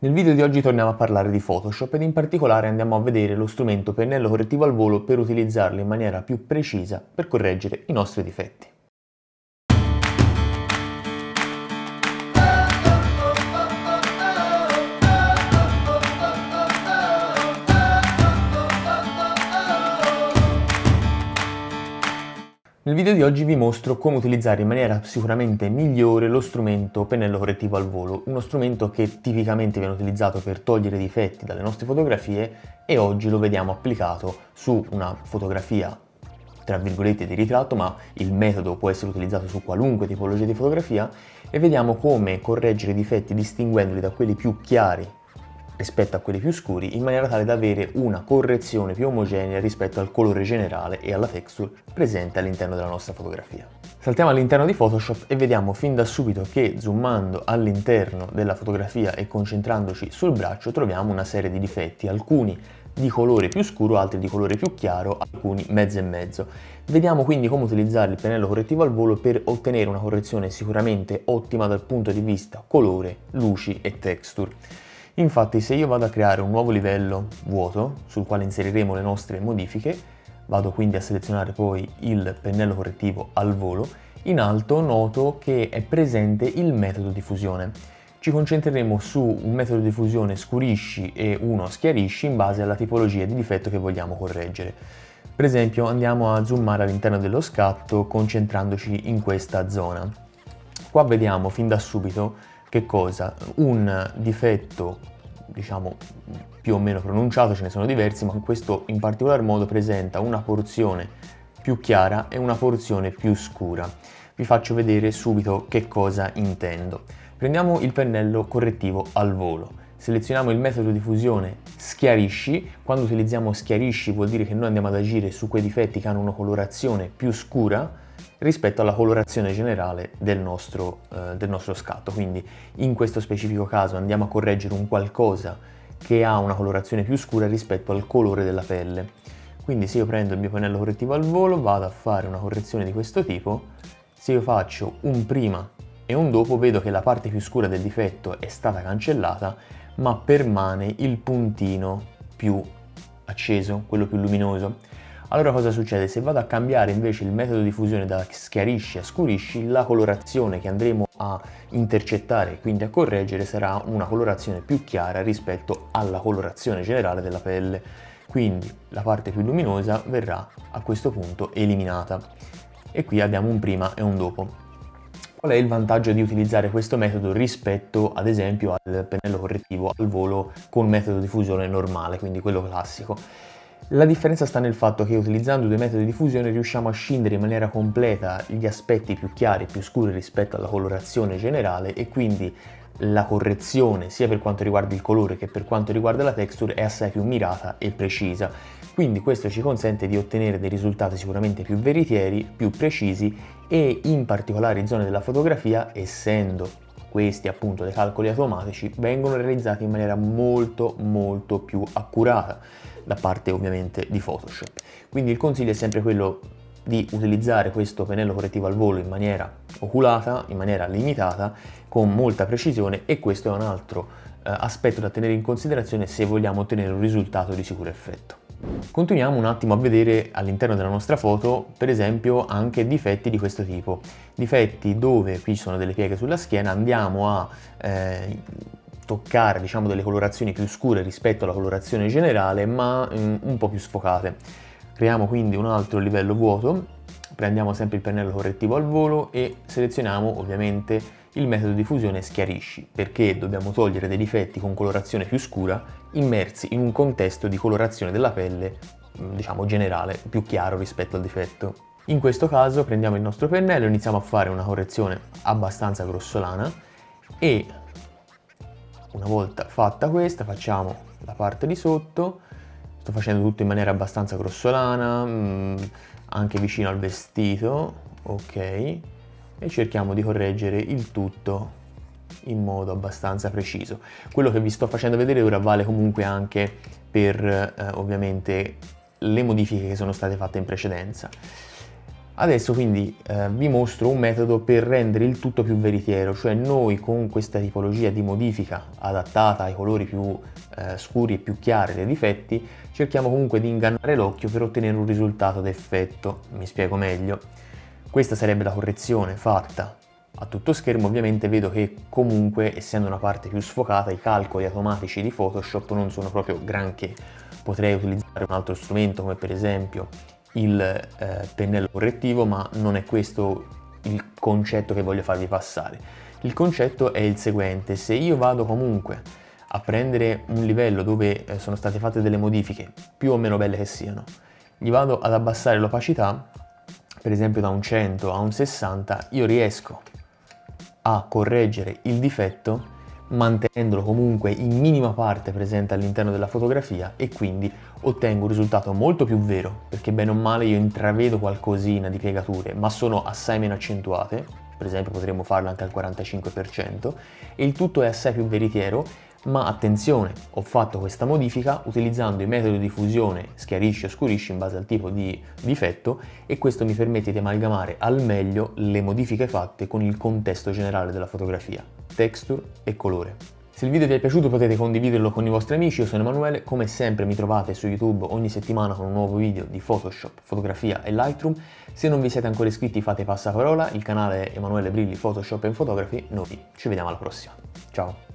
Nel video di oggi torniamo a parlare di Photoshop ed in particolare andiamo a vedere lo strumento pennello correttivo al volo per utilizzarlo in maniera più precisa per correggere i nostri difetti. Nel video di oggi vi mostro come utilizzare in maniera sicuramente migliore lo strumento pennello correttivo al volo, uno strumento che tipicamente viene utilizzato per togliere difetti dalle nostre fotografie e oggi lo vediamo applicato su una fotografia tra virgolette di ritratto, ma il metodo può essere utilizzato su qualunque tipologia di fotografia e vediamo come correggere i difetti distinguendoli da quelli più chiari rispetto a quelli più scuri in maniera tale da avere una correzione più omogenea rispetto al colore generale e alla texture presente all'interno della nostra fotografia. Saltiamo all'interno di Photoshop e vediamo fin da subito che zoomando all'interno della fotografia e concentrandoci sul braccio troviamo una serie di difetti, alcuni di colore più scuro, altri di colore più chiaro, alcuni mezzo e mezzo. Vediamo quindi come utilizzare il pennello correttivo al volo per ottenere una correzione sicuramente ottima dal punto di vista colore, luci e texture. Infatti se io vado a creare un nuovo livello vuoto sul quale inseriremo le nostre modifiche, vado quindi a selezionare poi il pennello correttivo al volo, in alto noto che è presente il metodo di fusione. Ci concentreremo su un metodo di fusione scurisci e uno schiarisci in base alla tipologia di difetto che vogliamo correggere. Per esempio andiamo a zoomare all'interno dello scatto concentrandoci in questa zona. Qua vediamo fin da subito che cosa? Un difetto, diciamo, più o meno pronunciato, ce ne sono diversi, ma questo in particolar modo presenta una porzione più chiara e una porzione più scura. Vi faccio vedere subito che cosa intendo. Prendiamo il pennello correttivo al volo, selezioniamo il metodo di fusione schiarisci. Quando utilizziamo schiarisci vuol dire che noi andiamo ad agire su quei difetti che hanno una colorazione più scura rispetto alla colorazione generale del nostro scatto. Quindi in questo specifico caso andiamo a correggere un qualcosa che ha una colorazione più scura rispetto al colore della pelle. Quindi se io prendo il mio pennello correttivo al volo, vado a fare una correzione di questo tipo, se io faccio un prima e un dopo vedo che la parte più scura del difetto è stata cancellata, ma permane il puntino più acceso, quello più luminoso. Allora cosa succede? Se vado a cambiare invece il metodo di fusione da schiarisci a scurisci, la colorazione che andremo a intercettare e quindi a correggere sarà una colorazione più chiara rispetto alla colorazione generale della pelle. Quindi la parte più luminosa verrà a questo punto eliminata. E qui abbiamo un prima e un dopo. Qual è il vantaggio di utilizzare questo metodo rispetto ad esempio al pennello correttivo al volo con metodo di fusione normale, quindi quello classico? La differenza sta nel fatto che utilizzando due metodi di fusione riusciamo a scindere in maniera completa gli aspetti più chiari e più scuri rispetto alla colorazione generale e quindi la correzione sia per quanto riguarda il colore che per quanto riguarda la texture è assai più mirata e precisa. Quindi questo ci consente di ottenere dei risultati sicuramente più veritieri, più precisi e in particolari zone della fotografia, essendo questi appunto dei calcoli automatici, vengono realizzati in maniera molto più accurata da parte ovviamente di Photoshop. Quindi il consiglio è sempre quello di utilizzare questo pennello correttivo al volo in maniera oculata, in maniera limitata, con molta precisione e questo è un altro aspetto da tenere in considerazione se vogliamo ottenere un risultato di sicuro effetto. Continuiamo un attimo a vedere all'interno della nostra foto, per esempio, anche difetti di questo tipo. Difetti dove qui ci sono delle pieghe sulla schiena, andiamo a toccare diciamo delle colorazioni più scure rispetto alla colorazione generale ma un po' più sfocate. Creiamo quindi un altro livello vuoto, prendiamo sempre il pennello correttivo al volo e selezioniamo ovviamente il metodo di fusione schiarisci perché dobbiamo togliere dei difetti con colorazione più scura immersi in un contesto di colorazione della pelle diciamo generale più chiaro rispetto al difetto. In questo caso prendiamo il nostro pennello e iniziamo a fare una correzione abbastanza grossolana e una volta fatta questa facciamo la parte di sotto. Sto facendo tutto in maniera abbastanza grossolana, anche vicino al vestito, ok, e cerchiamo di correggere il tutto in modo abbastanza preciso. Quello che vi sto facendo vedere ora vale comunque anche per ovviamente le modifiche che sono state fatte in precedenza. Adesso quindi vi mostro un metodo per rendere il tutto più veritiero, cioè noi con questa tipologia di modifica adattata ai colori più scuri e più chiari dei difetti cerchiamo comunque di ingannare l'occhio per ottenere un risultato d'effetto. Mi spiego meglio. Questa sarebbe la correzione fatta a tutto schermo. Ovviamente vedo che comunque, essendo una parte più sfocata, i calcoli automatici di Photoshop non sono proprio granché. Potrei utilizzare un altro strumento come per esempio il pennello correttivo, ma non è questo il concetto che voglio farvi passare. Il concetto è il seguente: se io vado comunque a prendere un livello dove sono state fatte delle modifiche, più o meno belle che siano, gli vado ad abbassare l'opacità, per esempio da un 100 a un 60, io riesco a correggere il difetto mantenendolo comunque in minima parte presente all'interno della fotografia, e quindi ottengo un risultato molto più vero, perché bene o male io intravedo qualcosina di piegature, ma sono assai meno accentuate. Per esempio potremmo farlo anche al 45%, e il tutto è assai più veritiero. Ma attenzione, ho fatto questa modifica utilizzando i metodi di fusione schiarisci o scurisci in base al tipo di difetto, e questo mi permette di amalgamare al meglio le modifiche fatte con il contesto generale della fotografia, texture e colore. Se il video vi è piaciuto potete condividerlo con i vostri amici. Io sono Emanuele, come sempre mi trovate su YouTube ogni settimana con un nuovo video di Photoshop, fotografia e Lightroom. Se non vi siete ancora iscritti fate passaparola, il canale è Emanuele Brilli Photoshop and Photography. Noi ci vediamo alla prossima, ciao!